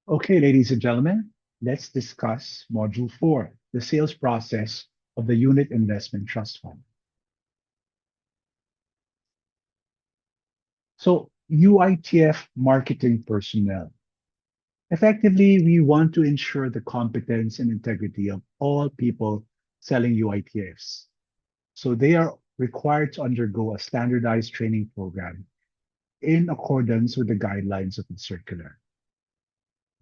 Okay, ladies and gentlemen, let's discuss Module 4, the sales process of the Unit Investment Trust Fund. So, UITF marketing personnel. Effectively, we want to ensure the competence and integrity of all people selling UITFs. So, they are required to undergo a standardized training program in accordance with the guidelines of the circular.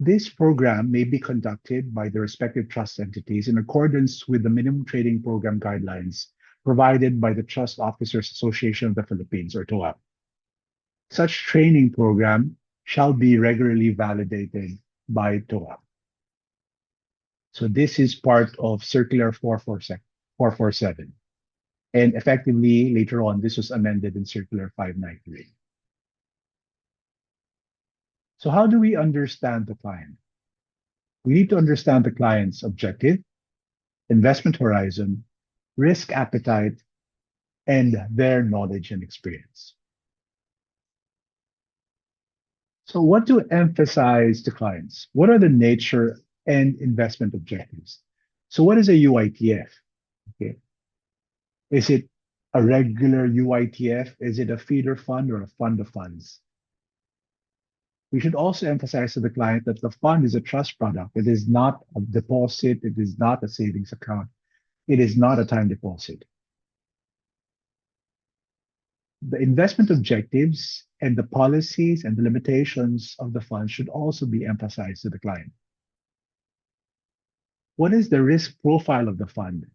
This program may be conducted by the respective trust entities in accordance with the minimum trading program guidelines provided by the Trust Officers Association of the Philippines, or TOAP. Such training program shall be regularly validated by TOAP. So this is part of Circular 447. And effectively, later on, this was amended in Circular 593. So how do we understand the client? We need to understand the client's objective, investment horizon, risk appetite, and their knowledge and experience. So what to emphasize to clients? What are the nature and investment objectives? So what is a UITF? Okay. Is it a regular UITF? Is it a feeder fund or a fund of funds? We should also emphasize to the client that the fund is a trust product. It is not a deposit. It is not a savings account. It is not a time deposit. The investment objectives and the policies and the limitations of the fund should also be emphasized to the client. What is the risk profile of the fund?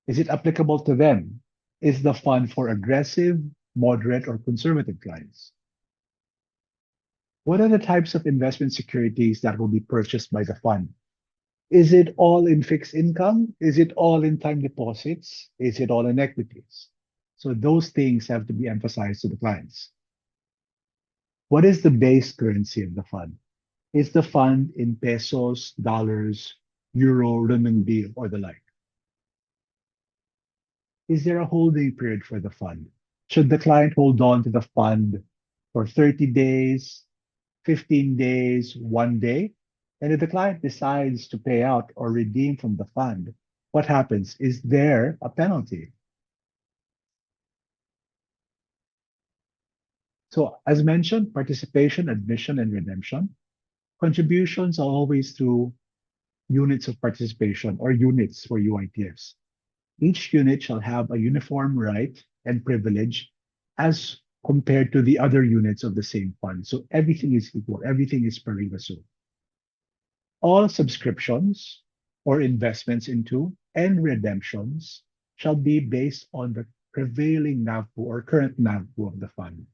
Is it applicable to them? Is the fund for aggressive, moderate, or conservative clients? What are the types of investment securities that will be purchased by the fund? Is it all in fixed income? Is it all in time deposits? Is it all in equities? So those things have to be emphasized to the clients. What is the base currency of the fund? Is the fund in pesos, dollars, euro, renminbi, or the like? Is there a holding period for the fund? Should the client hold on to the fund for 30 days, 15 days, 1 day? And if the client decides to pay out or redeem from the fund, what happens? Is there a penalty? So as mentioned, participation, admission, and redemption. Contributions are always through units of participation or units for UITFs. Each unit shall have a uniform right and privilege as compared to the other units of the same fund. So everything is equal, everything is pari passu. All subscriptions or investments into and redemptions shall be based on the prevailing NAVPO or current NAVPO of the fund.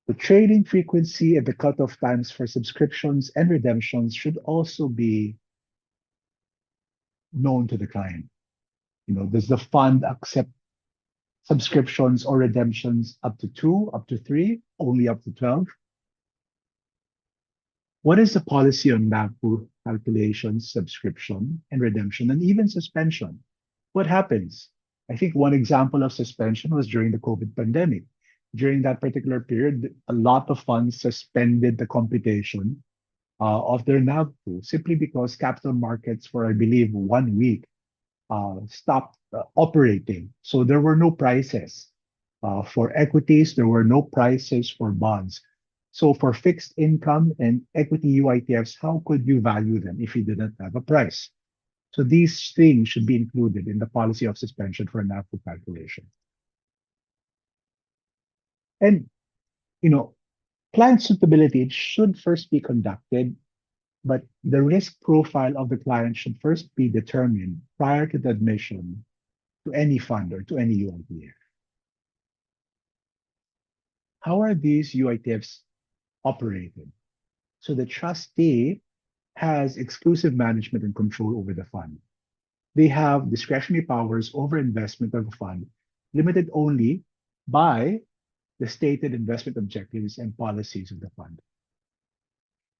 The trading frequency and the cutoff times for subscriptions and redemptions should also be known to the client. Does the fund accept subscriptions or redemptions up to 2, up to 3, only up to 12? What is the policy on NAVPO calculations, subscription, and redemption, and even suspension? What happens? I think one example of suspension was during the COVID pandemic. During that particular period, a lot of funds suspended the computation of their NAVPO simply because capital markets for, I believe, 1 week stopped operating. So there were no prices for equities, there were no prices for bonds. So for fixed income and equity UITFs, how could you value them if you didn't have a price? So these things should be included in the policy of suspension for NAVPO calculation. And, client suitability, it should first be conducted, but the risk profile of the client should first be determined prior to the admission to any fund or to any UITF. How are these UITFs operated? So the trustee has exclusive management and control over the fund. They have discretionary powers over investment of the fund, limited only by the stated investment objectives and policies of the fund.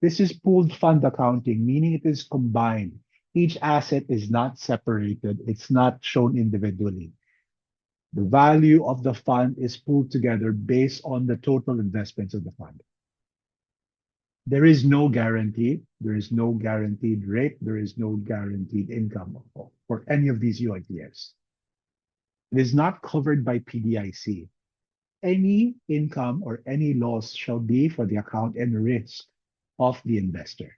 This is pooled fund accounting, meaning it is combined. Each asset is not separated. It's not shown individually. The value of the fund is pooled together based on the total investments of the fund. There is no guarantee. There is no guaranteed rate. There is no guaranteed income for any of these UITFs. It is not covered by PDIC. Any income or any loss shall be for the account and risk of the investor.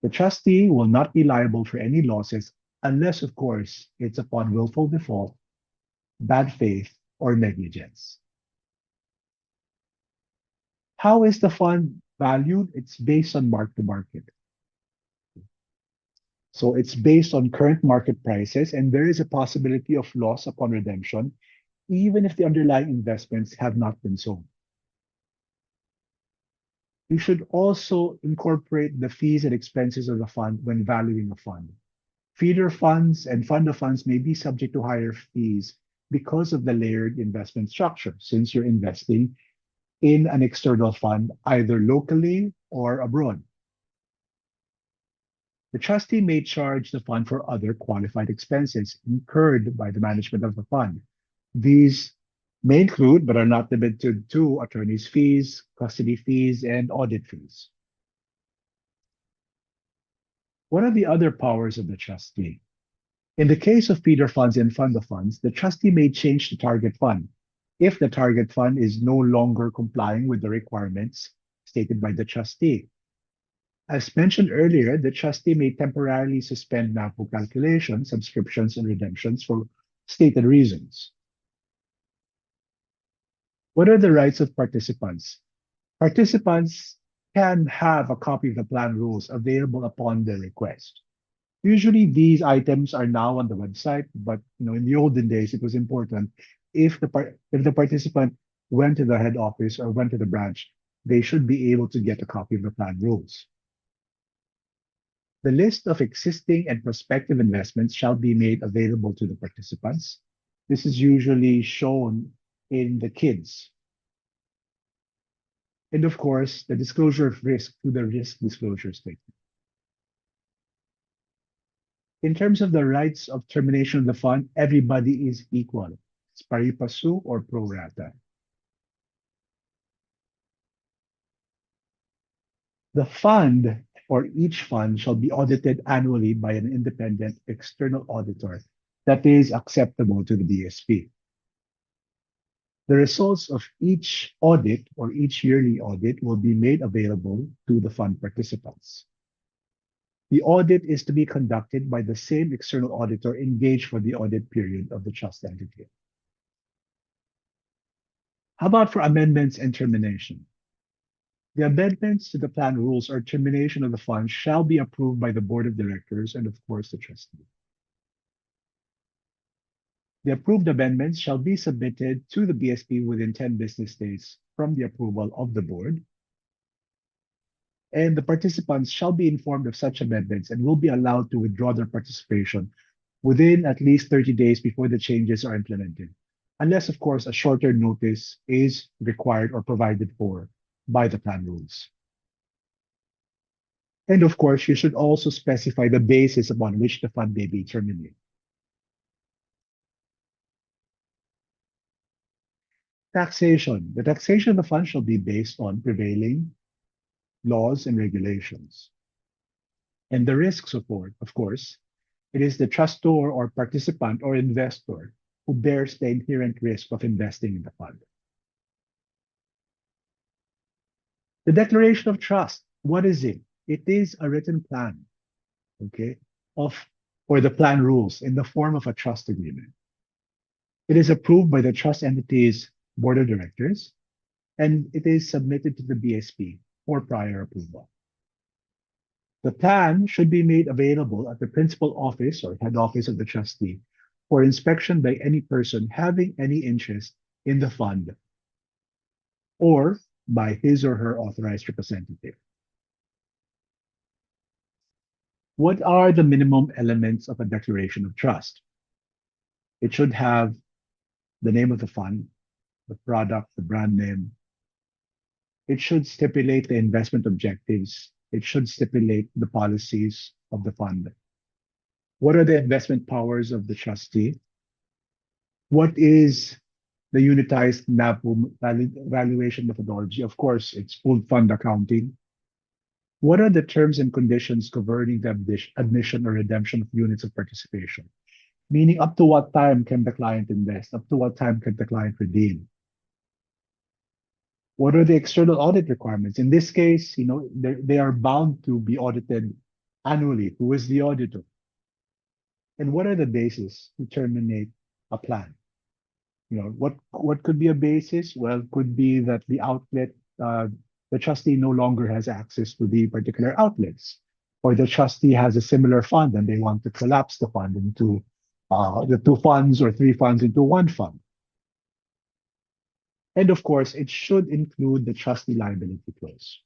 The trustee will not be liable for any losses unless, of course, it's upon willful default, bad faith, or negligence. How is the fund valued? It's based on mark to market. So it's based on current market prices, and there is a possibility of loss upon redemption, even if the underlying investments have not been sold. You should also incorporate the fees and expenses of the fund when valuing a fund. Feeder funds and fund of funds may be subject to higher fees because of the layered investment structure, since you're investing in an external fund, either locally or abroad. The trustee may charge the fund for other qualified expenses incurred by the management of the fund. These may include, but are not limited to, attorney's fees, custody fees, and audit fees. What are the other powers of the trustee? In the case of feeder funds and fund of funds, the trustee may change the target fund if the target fund is no longer complying with the requirements stated by the trustee. As mentioned earlier, the trustee may temporarily suspend NAPO calculations, subscriptions, and redemptions for stated reasons. What are the rights of participants? Participants can have a copy of the plan rules available upon their request. Usually these items are now on the website, but in the olden days, it was important if the participant went to the head office or went to the branch, they should be able to get a copy of the plan rules. The list of existing and prospective investments shall be made available to the participants. This is usually shown in the KIDS. And of course, the disclosure of risk through the risk disclosure statement. In terms of the rights of termination of the fund, everybody is equal. It's pari passu or pro rata. The fund or each fund shall be audited annually by an independent external auditor that is acceptable to the BSP. The results of each audit or each yearly audit will be made available to the fund participants. The audit is to be conducted by the same external auditor engaged for the audit period of the trust entity. How about for amendments and termination? The amendments to the plan rules or termination of the fund shall be approved by the board of directors and, of course, the trustee. The approved amendments shall be submitted to the BSP within 10 business days from the approval of the board. And the participants shall be informed of such amendments and will be allowed to withdraw their participation within at least 30 days before the changes are implemented, unless, of course, a shorter notice is required or provided for by the plan rules. And of course, you should also specify the basis upon which the fund may be terminated. Taxation. The taxation of the fund shall be based on prevailing laws and regulations. And the risks, of course, it is the trustor or participant or investor who bears the inherent risk of investing in the fund. The declaration of trust, what is it? It is a written plan, or the plan rules in the form of a trust agreement. It is approved by the trust entity's board of directors, and it is submitted to the BSP for prior approval. The plan should be made available at the principal office or head office of the trustee for inspection by any person having any interest in the fund or by his or her authorized representative. What are the minimum elements of a declaration of trust? It should have the name of the fund, the product, the brand name. It should stipulate the investment objectives. It should stipulate the policies of the fund. What are the investment powers of the trustee? What is the unitized valuation methodology. Of course, it's pooled fund accounting. What are the terms and conditions governing the admission or redemption of units of participation? Meaning, up to what time can the client invest? Up to what time can the client redeem? What are the external audit requirements? In this case, they are bound to be audited annually. Who is the auditor? And what are the bases to terminate a plan? What could be a basis? Well, could be that the trustee no longer has access to the particular outlets, or the trustee has a similar fund and they want to collapse the fund into the two funds or three funds into one fund. And of course, it should include the trustee liability clause.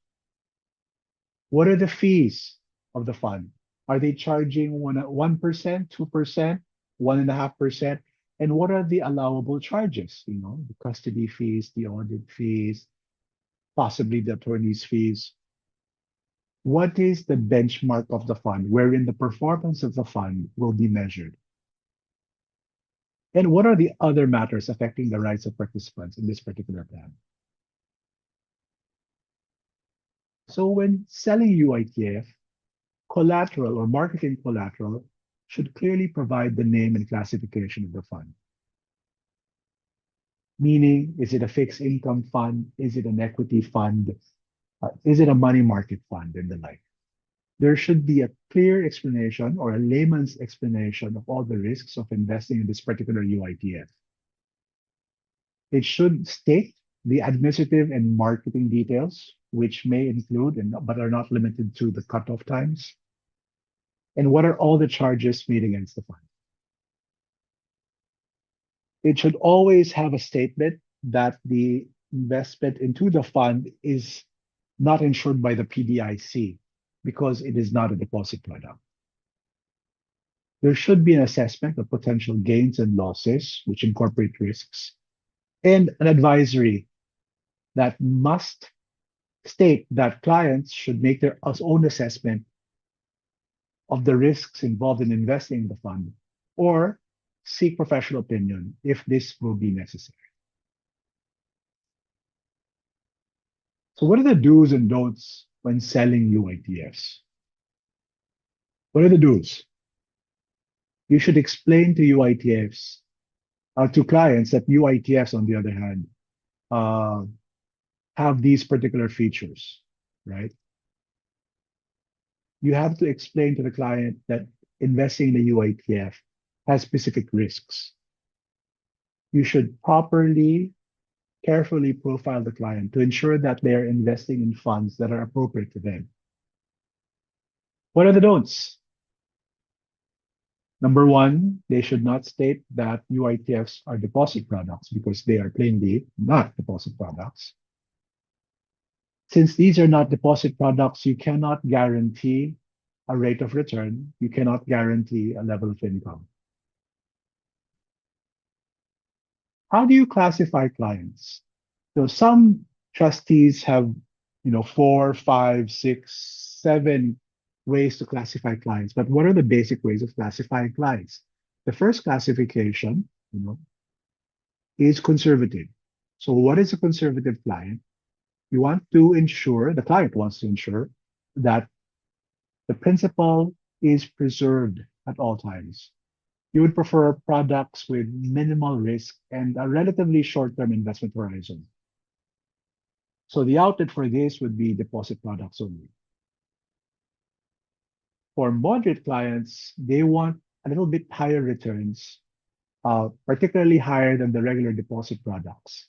What are the fees of the fund? Are they charging 1%, 2%, 1.5%? And what are the allowable charges? The custody fees, the audit fees, possibly the attorney's fees. What is the benchmark of the fund wherein the performance of the fund will be measured? And what are the other matters affecting the rights of participants in this particular plan? So when selling UITF, collateral or marketing collateral should clearly provide the name and classification of the fund. Meaning, is it a fixed income fund? Is it an equity fund? Is it a money market fund and the like? There should be a clear explanation or a layman's explanation of all the risks of investing in this particular UITF. It should state the administrative and marketing details, which may include but are not limited to the cutoff times. And what are all the charges made against the fund? It should always have a statement that the investment into the fund is not insured by the PDIC because it is not a deposit product. There should be an assessment of potential gains and losses, which incorporate risks, and an advisory that must state that clients should make their own assessment of the risks involved in investing in the fund or seek professional opinion if this will be necessary. So what are the do's and don'ts when selling UITFs? What are the do's? You should explain to UITFs, to clients that UITFs, on the other hand, have these particular features, right? You have to explain to the client that investing in a UITF has specific risks. You should carefully profile the client to ensure that they are investing in funds that are appropriate to them. What are the don'ts? Number one, they should not state that UITFs are deposit products because they are plainly not deposit products. Since these are not deposit products, you cannot guarantee a rate of return. You cannot guarantee a level of income. How do you classify clients? So some trustees have, 4, 5, 6, 7 ways to classify clients. But what are the basic ways of classifying clients? The first classification, is conservative. So what is a conservative client? The client wants to ensure that the principal is preserved at all times. You would prefer products with minimal risk and a relatively short-term investment horizon. So the outlet for this would be deposit products only. For moderate clients, they want a little bit higher returns, particularly higher than the regular deposit products.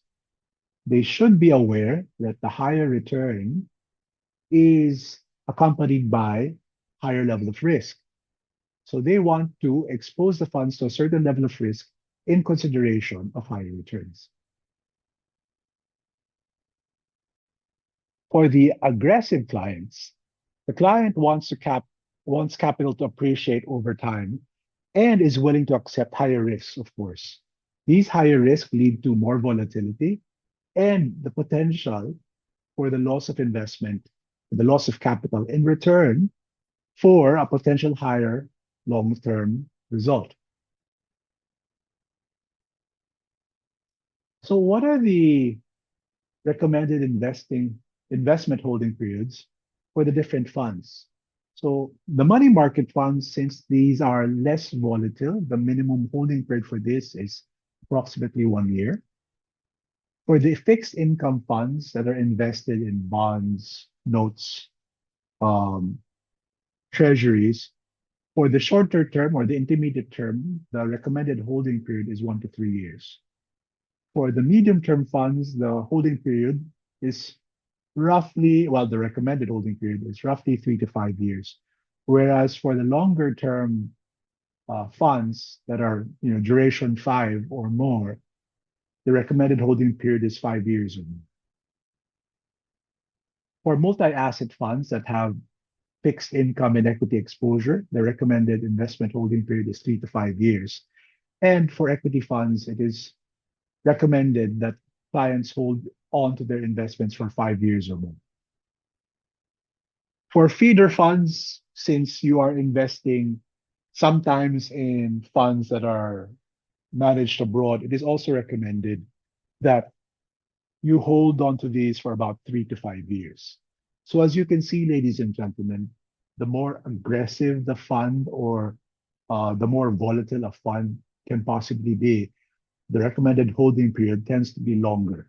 They should be aware that the higher return is accompanied by higher level of risk. So they want to expose the funds to a certain level of risk in consideration of higher returns. For the aggressive clients, the client wants capital to appreciate over time and is willing to accept higher risks, of course. These higher risks lead to more volatility and the potential for the loss of investment, the loss of capital in return for a potential higher long-term result. So what are the recommended investment holding periods for the different funds? So the money market funds, since these are less volatile, the minimum holding period for this is approximately 1 year. For the fixed income funds that are invested in bonds, notes, um, treasuries, for the shorter term or the intermediate term, the recommended holding period is 1 to 3 years. For the medium term funds, the holding period is the recommended holding period is roughly 3 to 5 years. Whereas for the longer term funds that are, duration 5 or more, the recommended holding period is 5 years or more. For multi-asset funds that have fixed income and equity exposure, the recommended investment holding period is 3 to 5 years. And for equity funds, it is recommended that clients hold on to their investments for 5 years or more. For feeder funds, since you are investing sometimes in funds that are managed abroad, it is also recommended that you hold on to these for about 3 to 5 years. So as you can see, ladies and gentlemen, the more aggressive the fund or the more volatile a fund can possibly be, the recommended holding period tends to be longer.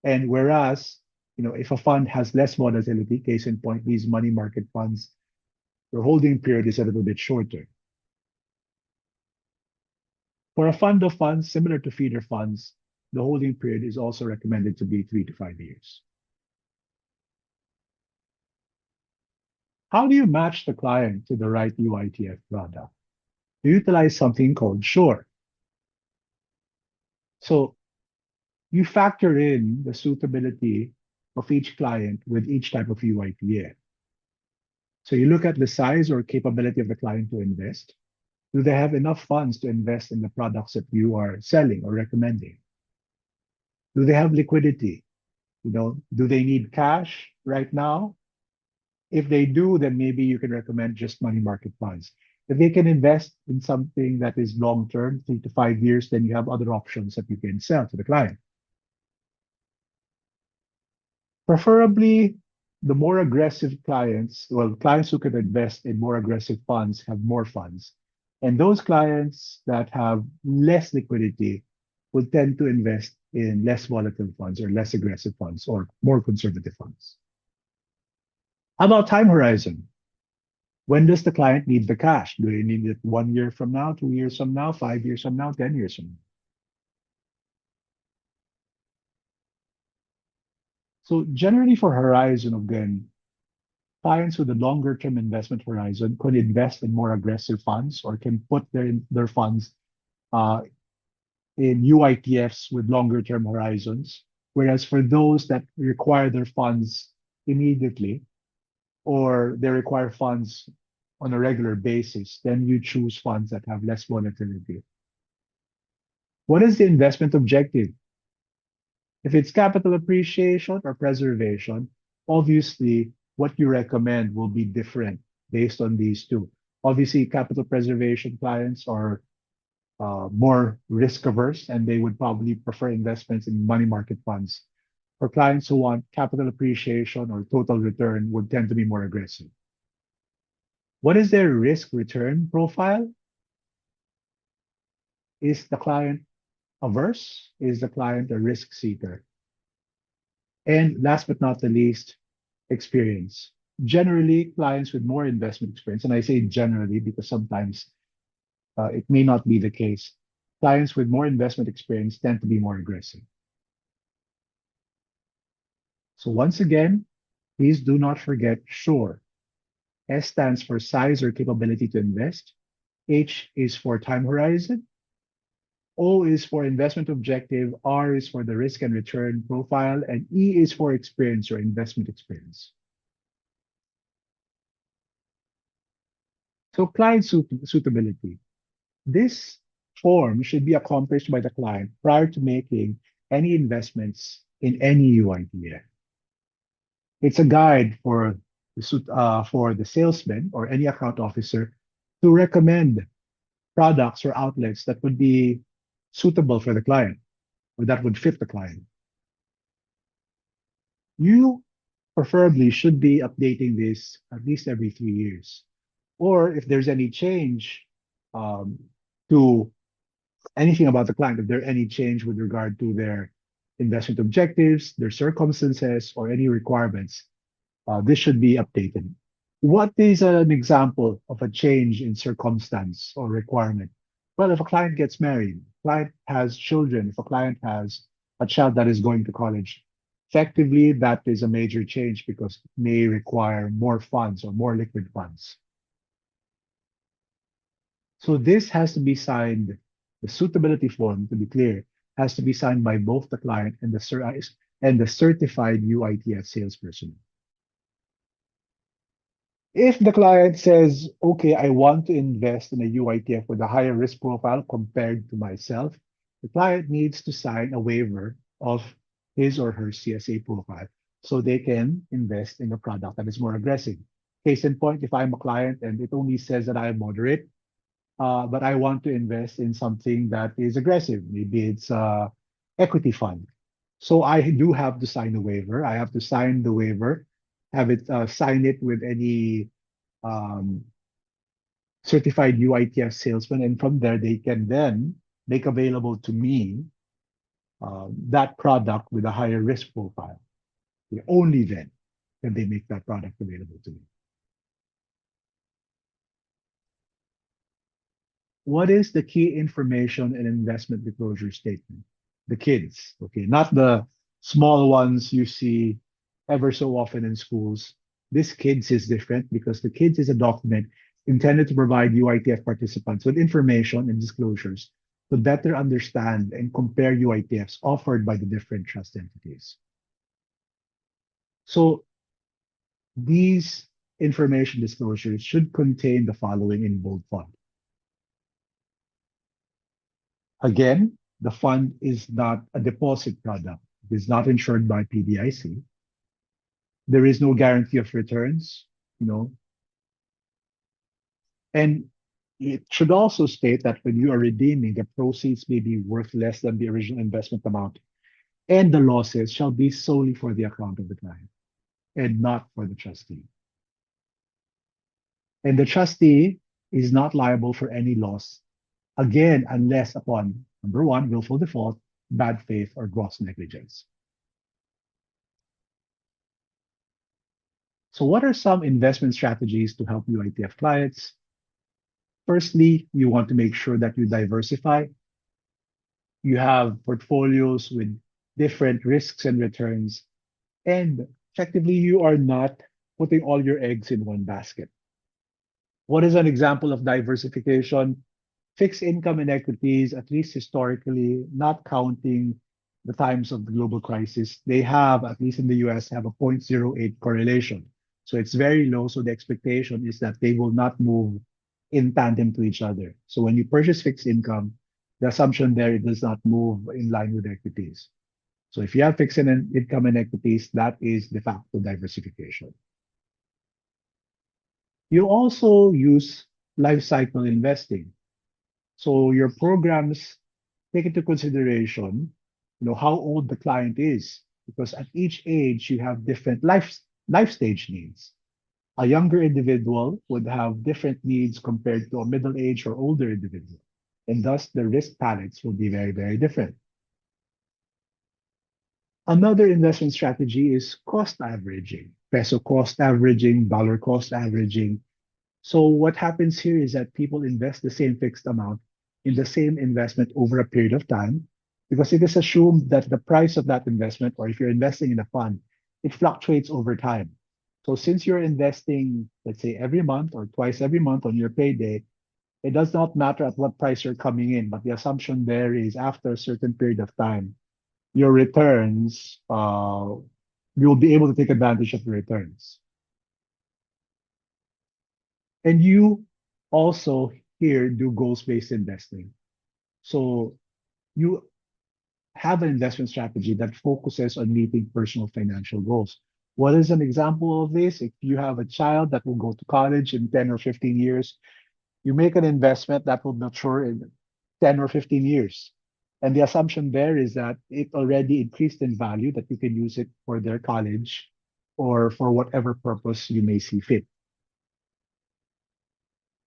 And whereas, if a fund has less volatility, case in point, these money market funds, the holding period is a little bit shorter. For a fund of funds similar to feeder funds, the holding period is also recommended to be 3 to 5 years. How do you match the client to the right UITF product? You utilize something called SURE. So you factor in the suitability of each client with each type of UITF. So you look at the size or capability of the client to invest. Do they have enough funds to invest in the products that you are selling or recommending? Do they have liquidity? Do they need cash right now? If they do, then maybe you can recommend just money market funds. If they can invest in something that is long term, 3 to 5 years, then you have other options that you can sell to the client. Preferably, the more aggressive clients, clients who can invest in more aggressive funds have more funds. And those clients that have less liquidity would tend to invest in less volatile funds or less aggressive funds or more conservative funds. How about time horizon? When does the client need the cash? Do they need it 1 year from now, 2 years from now, 5 years from now, 10 years from now? So generally for horizon, again, clients with a longer term investment horizon could invest in more aggressive funds or can put their funds uh, in UITFs with longer term horizons. Whereas for those that require their funds immediately or they require funds on a regular basis, then you choose funds that have less volatility. What is the investment objective? If it's capital appreciation or preservation, obviously what you recommend will be different based on these two. Obviously, capital preservation clients are more risk averse and they would probably prefer investments in money market funds. For clients who want capital appreciation or total return would tend to be more aggressive. What is their risk return profile? Is the client averse? Is the client a risk seeker? And last but not the least, experience. Generally, clients with more investment experience, and I say generally because sometimes it may not be the case, clients with more investment experience tend to be more aggressive. So once again, please do not forget SURE. S stands for size or capability to invest. H is for time horizon. O is for investment objective. R is for the risk and return profile. And E is for experience or investment experience. So client suitability. This form should be accomplished by the client prior to making any investments in any UITF. It's a guide for the salesman or any account officer to recommend products or outlets that would be suitable for the client. or that would fit the client. You preferably should be updating this at least every 3 years. Or if there's any change um, to anything about the client, if there's any change with regard to their investment objectives, their circumstances, or any requirements, this should be updated. What is an example of a change in circumstance or requirement? Well, if a client gets married, client has children, if a client has a child that is going to college, effectively that is a major change because it may require more funds or more liquid funds. So this has to be signed, the suitability form, to be clear, has to be signed by both the client and the certified UITF salesperson. If the client says, okay, I want to invest in a UITF with a higher risk profile compared to myself, the client needs to sign a waiver of his or her CSA profile so they can invest in a product that is more aggressive. Case in point, if I'm a client and it only says that I am moderate, but I want to invest in something that is aggressive. Maybe it's equity fund. So I do have to sign a waiver. I have to sign the waiver, have it sign it with any um, certified UITF salesman, and from there they can then make available to me that product with a higher risk profile. Only then can they make that product available to me. What is the key information in investment disclosure statement? The kids, okay, not the small ones you see ever so often in schools. This kids is different because the kids is a document intended to provide UITF participants with information and disclosures to better understand and compare UITFs offered by the different trust entities. So these information disclosures should contain the following in bold font. Again, the fund is not a deposit product. It is not insured by PDIC. There is no guarantee of returns, you know. And it should also state that when you are redeeming, the proceeds may be worth less than the original investment amount, and the losses shall be solely for the account of the client and not for the trustee. And the trustee is not liable for any loss, again, unless upon number one, willful default, bad faith, or gross negligence. So what are some investment strategies to help UITF clients? Firstly, you want to make sure that you diversify. You have portfolios with different risks and returns, and effectively you are not putting all your eggs in one basket. What is an example of diversification? Fixed income and equities, at least historically, not counting the times of the global crisis, they have, at least in the US, have a 0.08 correlation. So it's very low. So the expectation is that they will not move in tandem to each other. So when you purchase fixed income, the assumption there it does not move in line with equities. So if you have fixed income and equities, that is de facto diversification. You also use life cycle investing. So your programs take into consideration, how old the client is, because at each age you have different life stage needs. A younger individual would have different needs compared to a middle-aged or older individual, and thus the risk palettes will be very, very different. Another investment strategy is cost averaging, peso cost averaging, dollar cost averaging. So what happens here is that people invest the same fixed amount in the same investment over a period of time, because it is assumed that the price of that investment, or if you're investing in a fund, it fluctuates over time. So since you're investing, let's say every month or twice every month on your payday, it does not matter at what price you're coming in, but the assumption there is after a certain period of time, your returns, you'll be able to take advantage of the returns. And you also here do goals-based investing. So you have an investment strategy that focuses on meeting personal financial goals. What is an example of this? If you have a child that will go to college in 10 or 15 years, you make an investment that will mature in 10 or 15 years. And the assumption there is that it already increased in value, that you can use it for their college or for whatever purpose you may see fit.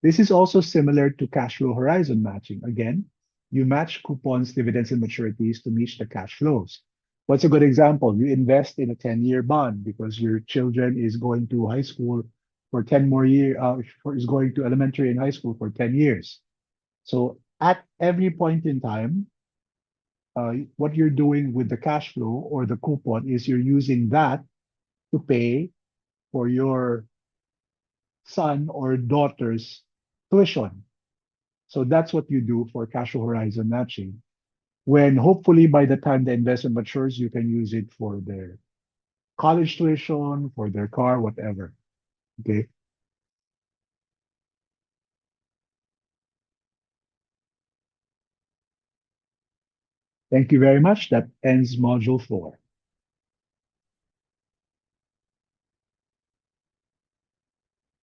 This is also similar to cash flow horizon matching. Again, you match coupons, dividends, and maturities to match the cash flows. What's a good example? You invest in a 10-year bond because your children is going to high school for 10 more years, is going to elementary and high school for 10 years. So at every point in time, what you're doing with the cash flow or the coupon is you're using that to pay for your son or daughter's tuition. So that's what you do for cash flow horizon matching. When hopefully by the time the investment matures, you can use it for their college tuition, for their car, whatever. Okay. Thank you very much. That ends module 4.